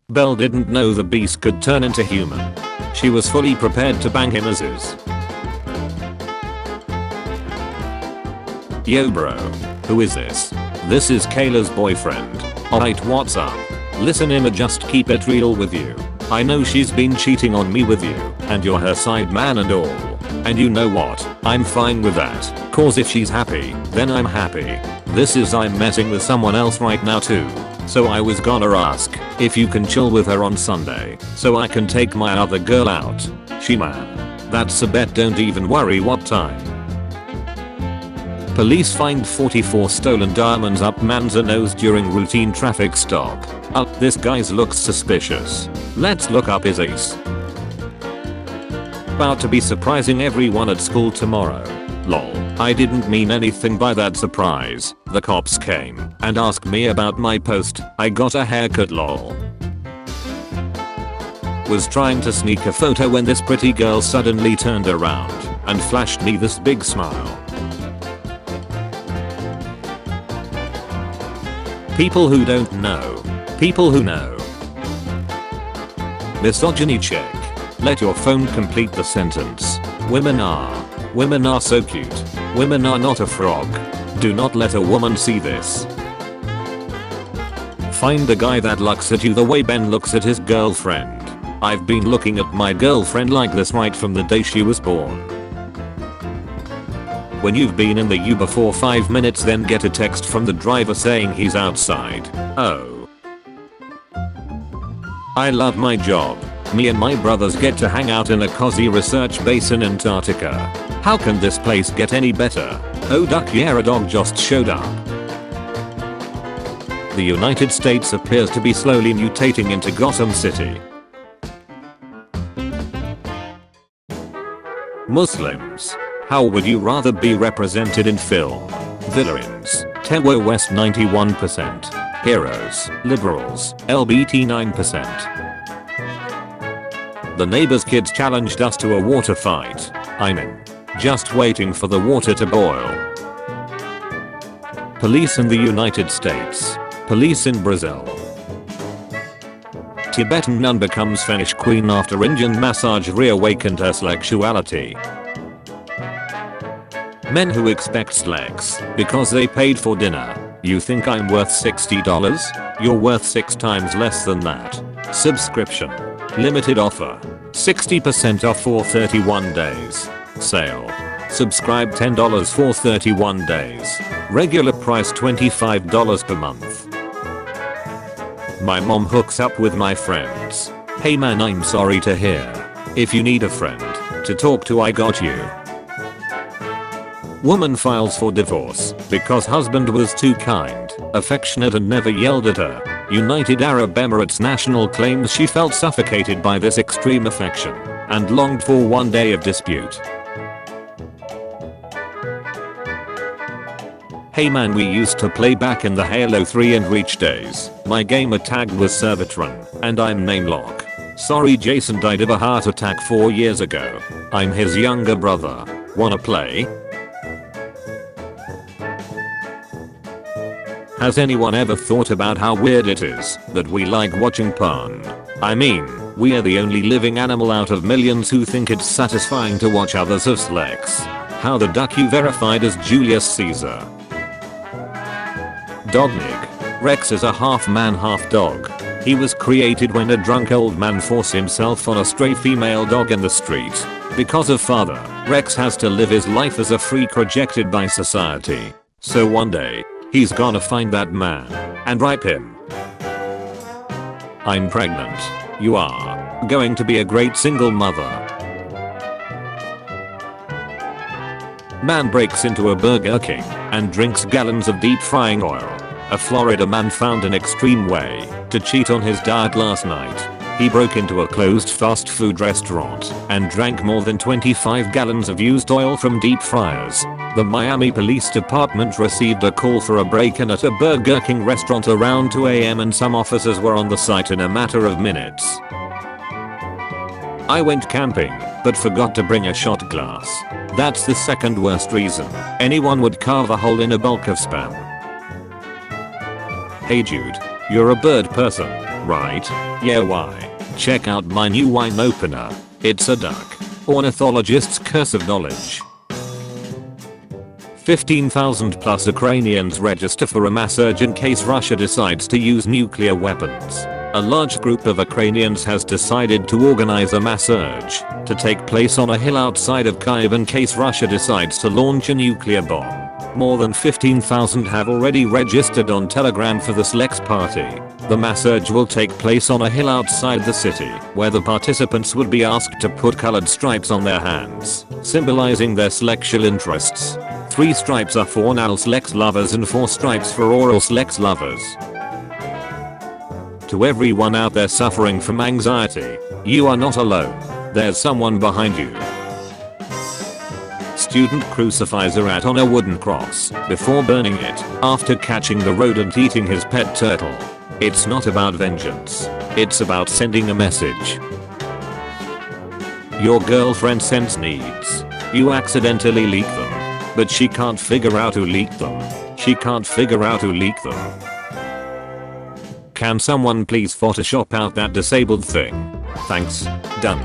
Belle didn't know the beast could turn into human. She was fully prepared to bang him as is. Yo bro. Who is this? This is Kayla's boyfriend. Alright, what's up? Listen, I'ma just keep it real with you. I know she's been cheating on me with you, and you're her side man and all. And you know what? I'm fine with that, cause if she's happy, then I'm happy. This is I'm messing with someone else right now too. So I was gonna ask if you can chill with her on Sunday so I can take my other girl out. She man. That's a bet, don't even worry what time. Police find 44 stolen diamonds up man's nose during routine traffic stop. This guy's looks suspicious. Let's look up his ace. About to be surprising everyone at school tomorrow. Lol. I didn't mean anything by that surprise. The cops came and asked me about my post. I got a haircut, lol. Was trying to sneak a photo when this pretty girl suddenly turned around and flashed me this big smile. People who don't know. People who know. Misogyny check. Let your phone complete the sentence. Women are so cute. Women are not a frog. Do not let a woman see this. Find a guy that looks at you the way Ben looks at his girlfriend. I've been looking at my girlfriend like this right from the day she was born. When you've been in the Uber for 5 minutes, then get a text from the driver saying he's outside. Oh. I love my job. Me and my brothers get to hang out in a cozy research base in Antarctica. How can this place get any better? Oh duck, yeah, a dog just showed up. The United States appears to be slowly mutating into Gotham City. Muslims. How would you rather be represented in film? Villains, Tewa West 91%. Heroes, liberals, LBT 9%. The neighbor's kids challenged us to a water fight. I'm in. Just waiting for the water to boil. Police in the United States. Police in Brazil. Tibetan nun becomes Finnish queen after Indian massage reawakened her sexuality. Men who expect slacks because they paid for dinner. You think I'm worth $60? You're worth 6 times less than that. Subscription. Limited offer. 60% off for 31 days. Sale. Subscribe $10 for 31 days. Regular price $25 per month. My mom hooks up with my friends. Hey man, I'm sorry to hear. If you need a friend to talk to, I got you. Woman files for divorce because husband was too kind, affectionate and never yelled at her. United Arab Emirates national claims she felt suffocated by this extreme affection and longed for one day of dispute. Hey man, we used to play back in the Halo 3 and Reach days. My gamer tag was Servitron, and I'm Namelock. Sorry, Jason died of a heart attack 4 years ago. I'm his younger brother. Wanna play? Has anyone ever thought about how weird it is that we like watching porn? I mean, we are the only living animal out of millions who think it's satisfying to watch others have sex. How the duck you verified as Julius Caesar. Dognig. Rex is a half man half dog. He was created when a drunk old man forced himself on a stray female dog in the street. Because of father, Rex has to live his life as a freak rejected by society. So one day, he's gonna find that man and rape him. I'm pregnant. You are going to be a great single mother. Man breaks into a Burger King and drinks gallons of deep frying oil. A Florida man found an extreme way to cheat on his diet last night. He broke into a closed fast food restaurant and drank more than 25 gallons of used oil from deep fryers. The Miami Police Department received a call for a break-in at a Burger King restaurant around 2 a.m. and some officers were on the site in a matter of minutes. I went camping, but forgot to bring a shot glass. That's the second worst reason anyone would carve a hole in a bulk of spam. Hey dude, you're a bird person. Right? Yeah, why? Check out my new wine opener. It's a duck. Ornithologist's curse of knowledge. 15,000 plus Ukrainians register for a mass surge in case Russia decides to use nuclear weapons. A large group of Ukrainians has decided to organize a mass surge to take place on a hill outside of Kyiv in case Russia decides to launch a nuclear bomb. More than 15,000 have already registered on Telegram for the Slex party. The mass surge will take place on a hill outside the city, where the participants would be asked to put colored stripes on their hands, symbolizing their sexual interests. 3 stripes are for anal sex lovers and 4 stripes for oral sex lovers. To everyone out there suffering from anxiety, you are not alone. There's someone behind you. Student crucifies a rat on a wooden cross before burning it after catching the rodent eating his pet turtle. It's not about vengeance. It's about sending a message. Your girlfriend sends needs. You accidentally leak them. But she can't figure out who leaked them. She can't figure out who leaked them. Can someone please Photoshop out that disabled thing? Thanks. Done.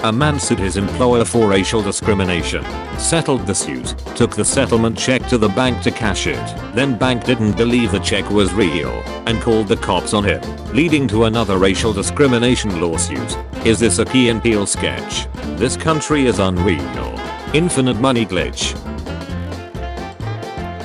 A man sued his employer for racial discrimination, settled the suit, took the settlement check to the bank to cash it, then bank didn't believe the check was real, and called the cops on him, leading to another racial discrimination lawsuit. Is this a Key and Peele sketch? This country is unreal. Infinite money glitch.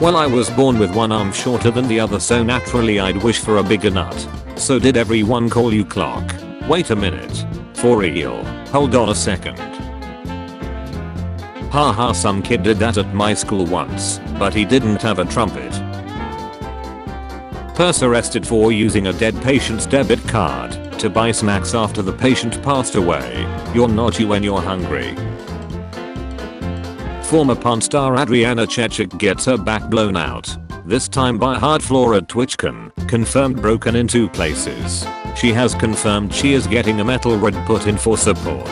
Well, I was born with one arm shorter than the other, so naturally I'd wish for a bigger nut. So did everyone call you Clark? Wait a minute. For real? Hold on a second. Haha, some kid did that at my school once, but he didn't have a trumpet. Purse arrested for using a dead patient's debit card to buy snacks after the patient passed away. You're not you when you're hungry. Former porn star Adriana Chechik gets her back blown out. This time by hard floor at TwitchCon, confirmed broken in 2 places. She has confirmed she is getting a metal rod put in for support.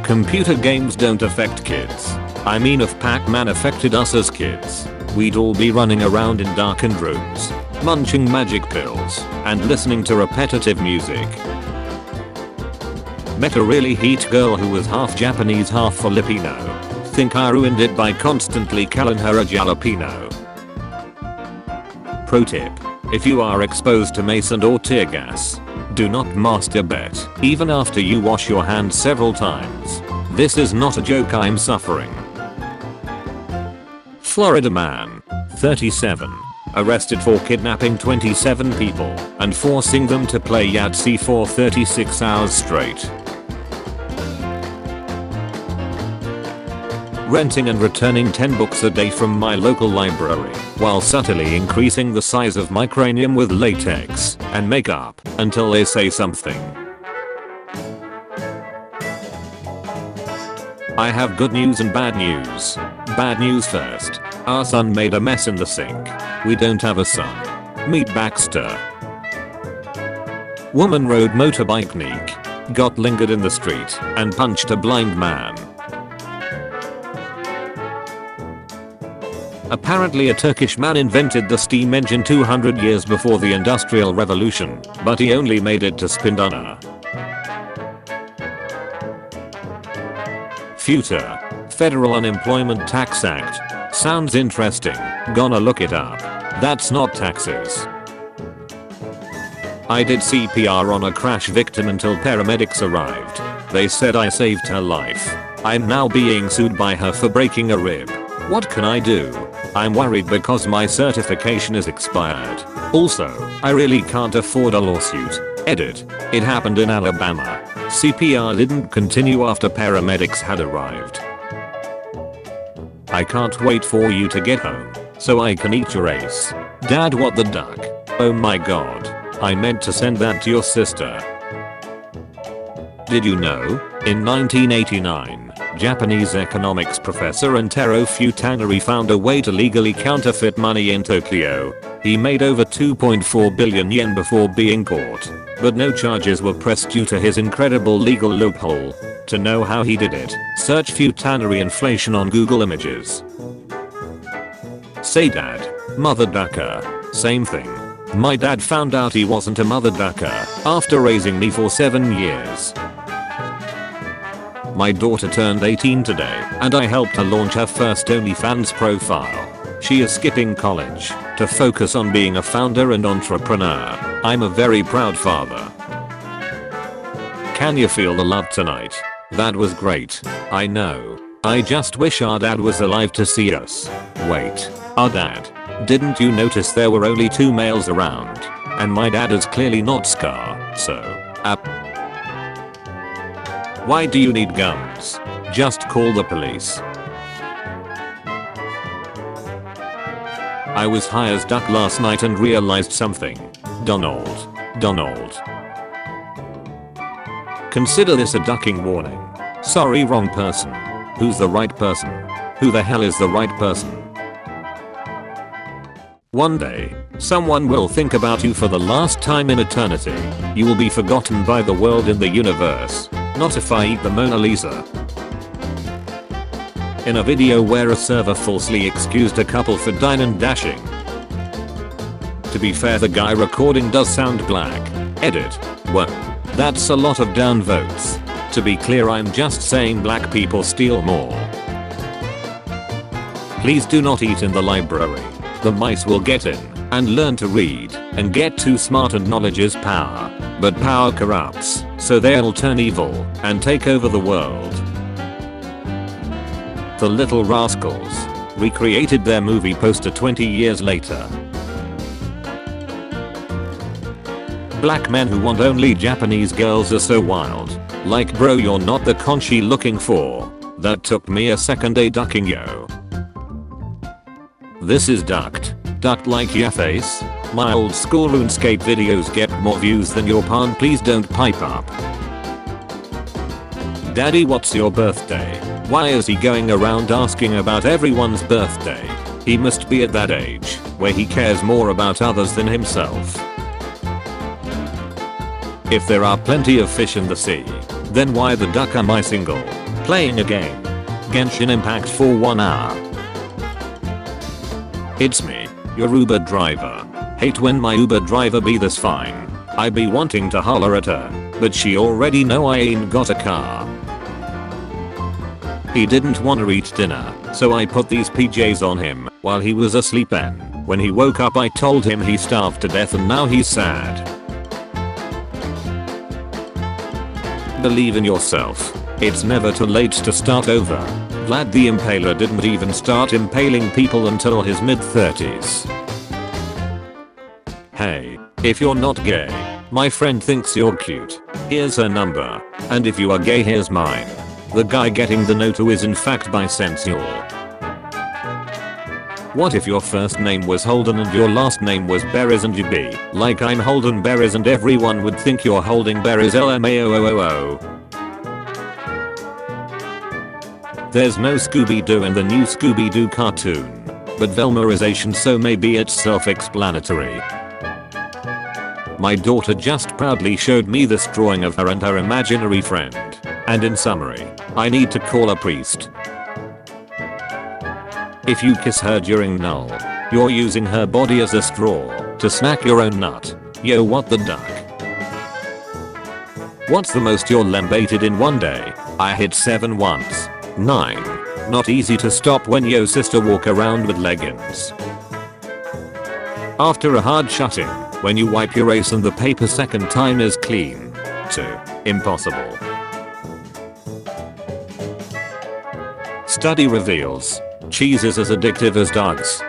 Computer games don't affect kids. I mean, if Pac-Man affected us as kids, we'd all be running around in darkened rooms, munching magic pills, and listening to repetitive music. Met a really heat girl who was half Japanese, half Filipino. Think I ruined it by constantly calling her a jalapeno. Pro tip: if you are exposed to mace and or tear gas, do not masturbate, even after you wash your hands several times. This is not a joke, I'm suffering. Florida man, 37, arrested for kidnapping 27 people and forcing them to play Yahtzee for 36 hours straight. Renting and returning 10 books a day from my local library, while subtly increasing the size of my cranium with latex and makeup until they say something. I have good news and bad news. Bad news first. Our son made a mess in the sink. We don't have a son. Meet Baxter. Woman rode motorbike neek, got lingered in the street, and punched a blind man. Apparently a Turkish man invented the steam engine 200 years before the Industrial Revolution, but he only made it to Spindana. FUTA. Federal Unemployment Tax Act. Sounds interesting. Gonna look it up. That's not taxes. I did CPR on a crash victim until paramedics arrived. They said I saved her life. I'm now being sued by her for breaking a rib. What can I do? I'm worried because my certification is expired. Also, I really can't afford a lawsuit. Edit. It happened in Alabama. CPR didn't continue after paramedics had arrived. I can't wait for you to get home so I can eat your ace. Dad, what the duck? Oh my god. I meant to send that to your sister. Did you know? In 1989, Japanese economics professor Antero Futanari found a way to legally counterfeit money in Tokyo. He made over 2.4 billion yen before being caught, but no charges were pressed due to his incredible legal loophole. To know how he did it, search Futanari inflation on Google Images. Say dad, Mother ducker. Same thing. My dad found out he wasn't a mother ducker after raising me for 7 years. My daughter turned 18 today and I helped her launch her first OnlyFans profile. She is skipping college to focus on being a founder and entrepreneur. I'm a very proud father. Can you feel the love tonight? That was great. I know. I just wish our dad was alive to see us. Wait, our dad? Didn't you notice there were only 2 males around? And my dad is clearly not Scar, so. Why do you need guns? Just call the police. I was high as duck last night and realized something. Donald. Consider this a ducking warning. Sorry, wrong person. Who's the right person? Who the hell is the right person? One day, someone will think about you for the last time in eternity. You will be forgotten by the world and the universe. Not if I eat the Mona Lisa. In a video where a server falsely excused a couple for dine and dashing. To be fair, the guy recording does sound black. Edit. Whoa. That's a lot of downvotes. To be clear, I'm just saying black people steal more. Please do not eat in the library. The mice will get in and learn to read and get too smart, and knowledge is power. But power corrupts, so they'll turn evil and take over the world. The Little Rascals recreated their movie poster 20 years later. Black men who want only Japanese girls are so wild. Like, bro, you're not the conchi looking for. That took me a second. Ducking, yo. This is ducked. Ducked like your face. My old school RuneScape videos get more views than your pan. Please don't pipe up. Daddy, what's your birthday? Why is he going around asking about everyone's birthday? He must be at that age where he cares more about others than himself. If there are plenty of fish in the sea, then why the duck am I single? Playing a game. Genshin Impact for 1 hour. It's me, your Uber driver. Hate when my Uber driver be this fine. I be wanting to holler at her, but she already know I ain't got a car. He didn't want to eat dinner, so I put these PJs on him while he was asleep, and when he woke up I told him he starved to death and now he's sad. Believe in yourself. It's never too late to start over. Vlad the Impaler didn't even start impaling people until his mid-30s. Hey, if you're not gay, my friend thinks you're cute. Here's her number. And if you are gay, here's mine. The guy getting the note is in fact bisexual. What if your first name was Holden and your last name was Berries and you be like, I'm Holden Berries, and everyone would think you're holding berries? LMAOOOO. There's no Scooby-Doo in the new Scooby-Doo cartoon, but Velmarization, so maybe it's self-explanatory. My daughter just proudly showed me this drawing of her and her imaginary friend, and in summary, I need to call a priest. If you kiss her during null, you're using her body as a straw to snack your own nut. Yo, what the duck? What's the most you're lambated in one day? I hit 7 once. 9. Not easy to stop when yo sister walk around with leggings. After a hard shutting, when you wipe your ace and the paper second time is clean. 2. Impossible. Study reveals cheese is as addictive as dogs.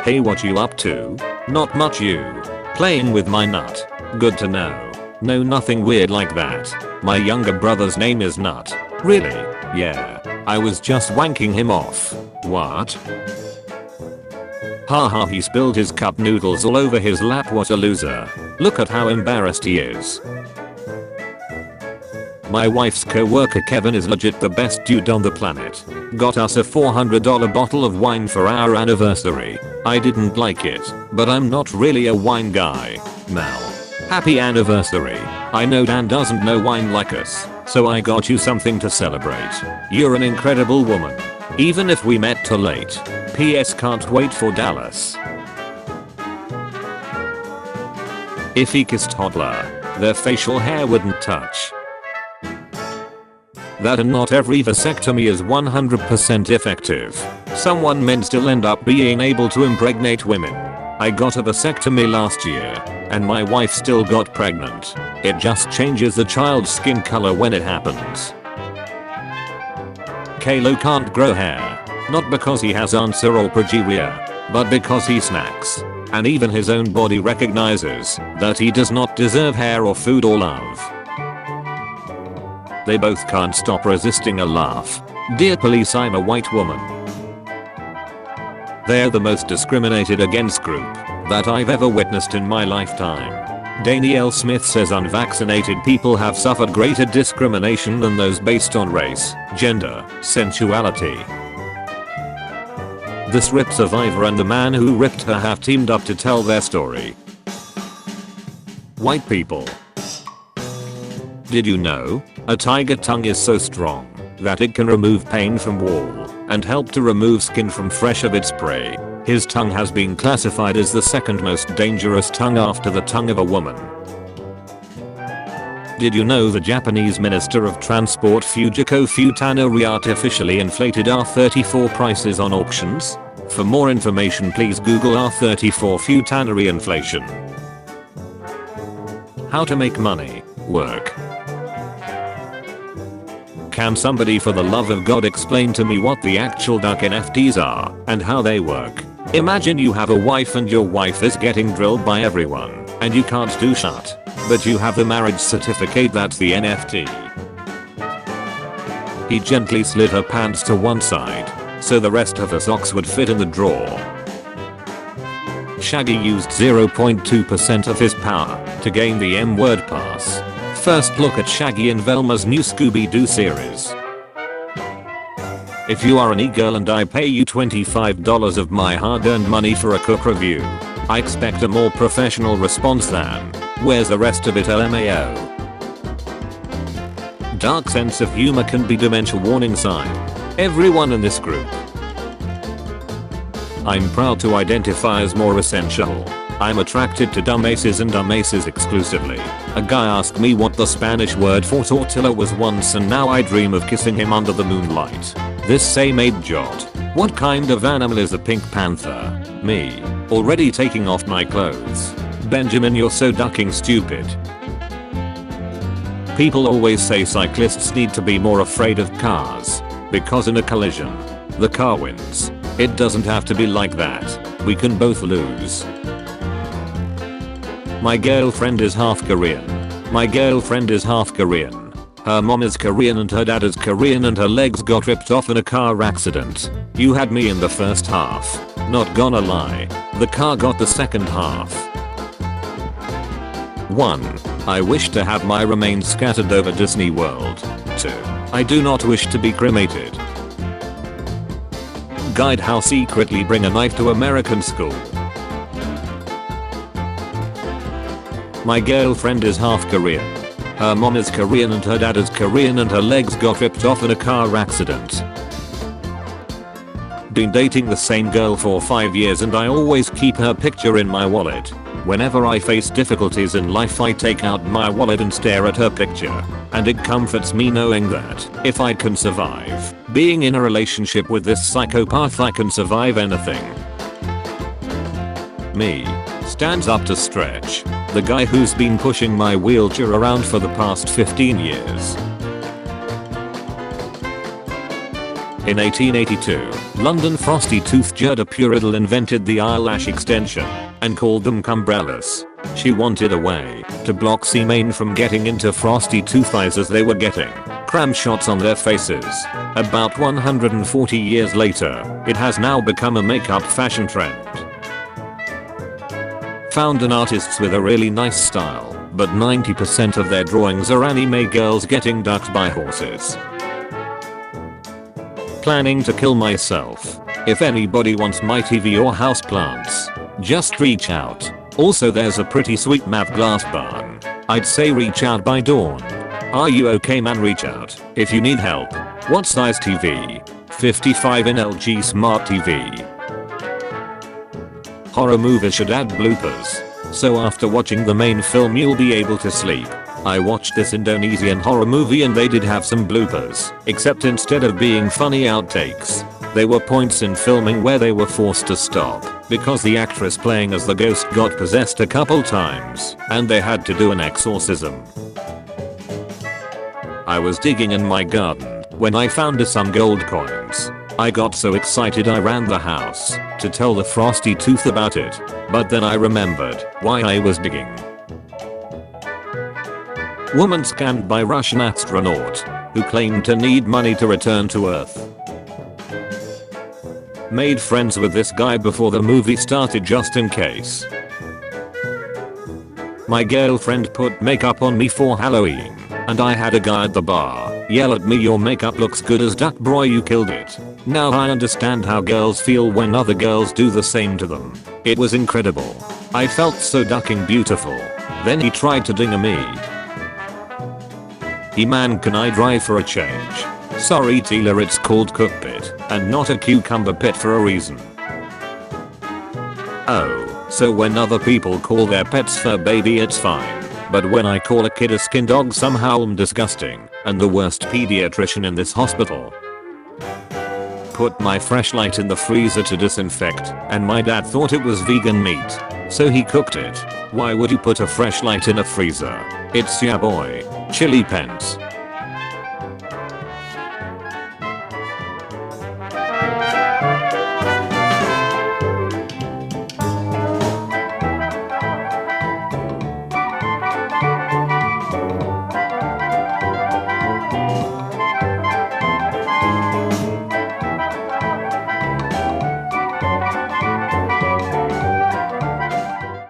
Hey, what you up to? Not much, you. Playing with my nut. Good to know. No, nothing weird like that. My younger brother's name is Nut. Really? Yeah. I was just wanking him off. What? Haha, he spilled his cup noodles all over his lap. What a loser. Look at how embarrassed he is. My wife's co-worker Kevin is legit the best dude on the planet. Got us a $400 bottle of wine for our anniversary. I didn't like it, but I'm not really a wine guy. Mel. Happy anniversary. I know Dan doesn't know wine like us, so I got you something to celebrate. You're an incredible woman. Even if we met too late. PS can't wait for Dallas. If he kissed toddler, their facial hair wouldn't touch. That and not every vasectomy is 100% effective. Someone men still end up being able to impregnate women. I got a vasectomy last year, and my wife still got pregnant. It just changes the child's skin color when it happens. Kalo can't grow hair. Not because he has cancer or progeria, but because he snacks. And even his own body recognizes that he does not deserve hair or food or love. They both can't stop resisting a laugh. Dear police, I'm a white woman. They're the most discriminated against group that I've ever witnessed in my lifetime. Danielle Smith says unvaccinated people have suffered greater discrimination than those based on race, gender, sensuality. This RIP survivor and the man who ripped her have teamed up to tell their story. White people. Did you know? A tiger tongue is so strong that it can remove pain from wall and help to remove skin from flesh of its prey. His tongue has been classified as the second most dangerous tongue after the tongue of a woman. Did you know the Japanese Minister of Transport Fujiko Futanori artificially inflated R34 prices on auctions? For more information please Google R34 Futanori inflation. How to make money work. Can somebody for the love of God explain to me what the actual duck NFTs are and how they work? Imagine you have a wife and your wife is getting drilled by everyone and you can't do shit. But you have the marriage certificate that's the NFT. He gently slid her pants to one side so the rest of her socks would fit in the drawer. Shaggy used 0.2% of his power to gain the M-word pass. First look at Shaggy in Velma's new Scooby-Doo series. If you are an e-girl and I pay you $25 of my hard-earned money for a cook review, I expect a more professional response than, "Where's the rest of it LMAO?" Dark sense of humor can be dementia warning sign. Everyone in this group. I'm proud to identify as more essential. I'm attracted to dumbasses and dumbasses exclusively. A guy asked me what the Spanish word for tortilla was once and now I dream of kissing him under the moonlight. This same aid jot. What kind of animal is a pink panther? Me. Already taking off my clothes. Benjamin, you're so ducking stupid. People always say cyclists need to be more afraid of cars. Because in a collision, the car wins. It doesn't have to be like that. We can both lose. My girlfriend is half Korean. My girlfriend is half Korean. Her mom is Korean and her dad is Korean and her legs got ripped off in a car accident. You had me in the first half. Not gonna lie. The car got the second half. 1. I wish to have my remains scattered over Disney World. 2. I do not wish to be cremated. Guide how secretly bring a knife to American school. My girlfriend is half Korean. Her mom is Korean and her dad is Korean and her legs got ripped off in a car accident. Been dating the same girl for 5 years and I always keep her picture in my wallet. Whenever I face difficulties in life I take out my wallet and stare at her picture. And it comforts me knowing that if I can survive being in a relationship with this psychopath I can survive anything. Me. Stands up to stretch. The guy who's been pushing my wheelchair around for the past 15 years. In 1882, London frosty toothed Gerda Puridal invented the eyelash extension and called them cumbrellas. She wanted a way to block seamen from getting into frosty tooth eyes as they were getting cram shots on their faces. About 140 years later, it has now become a makeup fashion trend. Found an artists with a really nice style, but 90% of their drawings are anime girls getting ducked by horses. Planning to kill myself. If anybody wants my TV or houseplants, just reach out. Also there's a pretty sweet matte glass barn. I'd say reach out by dawn. Are you okay man? Reach out if you need help. What size TV? 55 in LG Smart TV. horror movies should add bloopers. So after watching the main film you'll be able to sleep. I watched this Indonesian horror movie and they did have some bloopers, except instead of being funny outtakes, they were points in filming where they were forced to stop because the actress playing as the ghost got possessed a couple times and they had to do an exorcism. I was digging in my garden when I found some gold coins. I got so excited I ran the house to tell the Frosty Tooth about it, but then I remembered why I was digging. Woman scammed by Russian astronaut who claimed to need money to return to Earth. Made friends with this guy before the movie started just in case. My girlfriend put makeup on me for Halloween and I had a guy at the bar yell at me, "Your makeup looks good as duck, bro, you killed it." Now I understand how girls feel when other girls do the same to them. It was incredible. I felt so ducking beautiful. Then he tried to ding me. "Hey man, can I drive for a change?" "Sorry Taylor, it's called cookpit and not a cucumber pit for a reason." Oh, so when other people call their pets fur baby it's fine. But when I call a kid a skin dog somehow I'm disgusting and the worst pediatrician in this hospital. Put my flashlight in the freezer to disinfect and my dad thought it was vegan meat, so he cooked it. Why would you put a flashlight in a freezer? It's ya boy, Chili Pence.